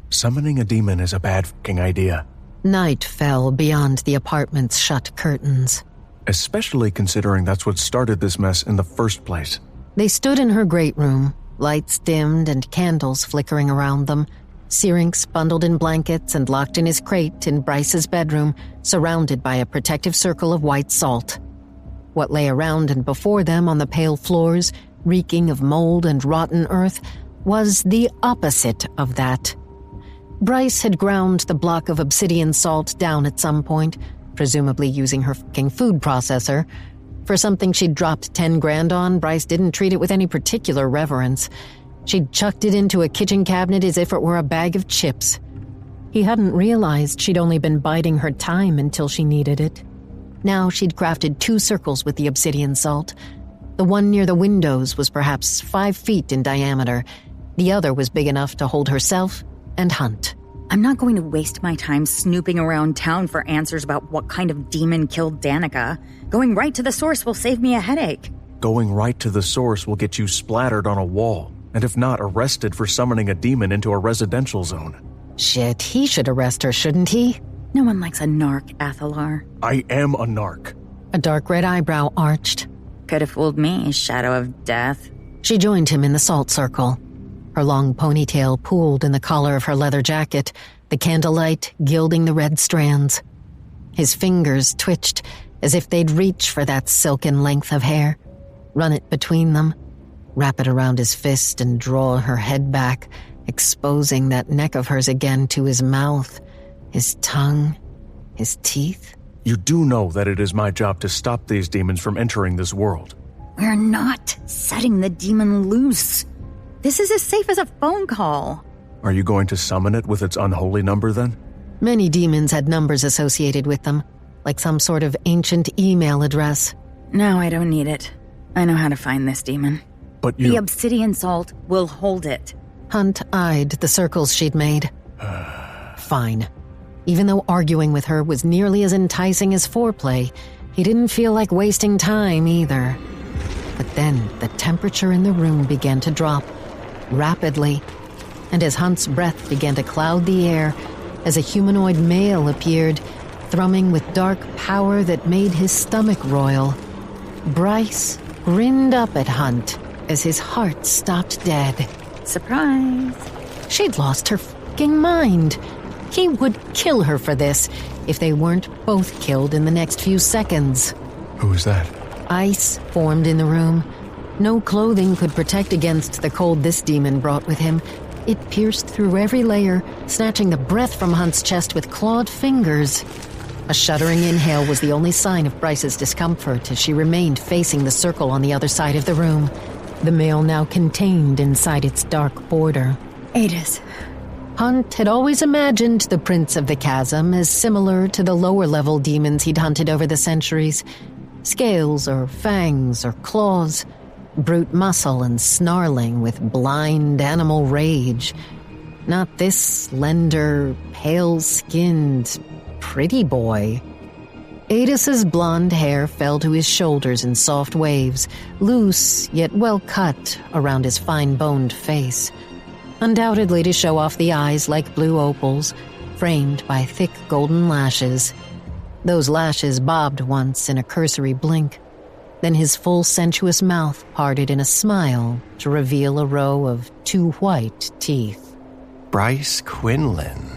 Summoning a demon is a bad f***ing idea. Night fell beyond the apartment's shut curtains. Especially considering that's what started this mess in the first place. They stood in her great room, lights dimmed and candles flickering around them. Syrinx bundled in blankets and locked in his crate in Bryce's bedroom, surrounded by a protective circle of white salt. What lay around and before them on the pale floors, reeking of mold and rotten earth, was the opposite of that. Bryce had ground the block of obsidian salt down at some point, presumably using her fucking food processor. For something she'd dropped 10 grand on, Bryce didn't treat it with any particular reverence. She'd chucked it into a kitchen cabinet as if it were a bag of chips. He hadn't realized she'd only been biding her time until she needed it. Now she'd crafted 2 circles with the obsidian salt. The one near the windows was perhaps 5 feet in diameter. The other was big enough to hold herself and Hunt. I'm not going to waste my time snooping around town for answers about what kind of demon killed Danica. Going right to the source will save me a headache. Going right to the source will get you splattered on a wall, and if not, arrested for summoning a demon into a residential zone. Shit, he should arrest her, shouldn't he? No one likes a narc, Athalar. I am a narc. A dark red eyebrow arched. Could have fooled me, shadow of death. She joined him in the salt circle. Her long ponytail pooled in the collar of her leather jacket, the candlelight gilding the red strands. His fingers twitched as if they'd reach for that silken length of hair, run it between them, wrap it around his fist and draw her head back, exposing that neck of hers again to his mouth, his tongue, his teeth. You do know that it is my job to stop these demons from entering this world. We're not setting the demon loose. This is as safe as a phone call. Are you going to summon it with its unholy number then? Many demons had numbers associated with them, like some sort of ancient email address. No, I don't need it. I know how to find this demon. But you... The obsidian salt will hold it. Hunt eyed the circles she'd made. Fine. Even though arguing with her was nearly as enticing as foreplay, he didn't feel like wasting time either. But then the temperature in the room began to drop, rapidly, and as Hunt's breath began to cloud the air, as a humanoid male appeared, thrumming with dark power that made his stomach roil. Bryce grinned up at Hunt as his heart stopped dead. Surprise. She'd lost her fucking mind. He would kill her for this if they weren't both killed in the next few seconds. Who is that? Ice formed in the room. No clothing could protect against the cold this demon brought with him. It pierced through every layer, snatching the breath from Hunt's chest with clawed fingers. A shuddering inhale was the only sign of Bryce's discomfort as she remained facing the circle on the other side of the room, the male now contained inside its dark border. Adis. Hunt had always imagined the Prince of the Chasm as similar to the lower-level demons he'd hunted over the centuries. Scales or fangs or claws, brute muscle and snarling with blind animal rage. Not this slender, pale-skinned, pretty boy. Adis's blonde hair fell to his shoulders in soft waves, loose yet well cut around his fine-boned face. Undoubtedly to show off the eyes like blue opals, framed by thick golden lashes. Those lashes bobbed once in a cursory blink. Then his full sensuous mouth parted in a smile to reveal a row of 2 white teeth. Bryce Quinlan.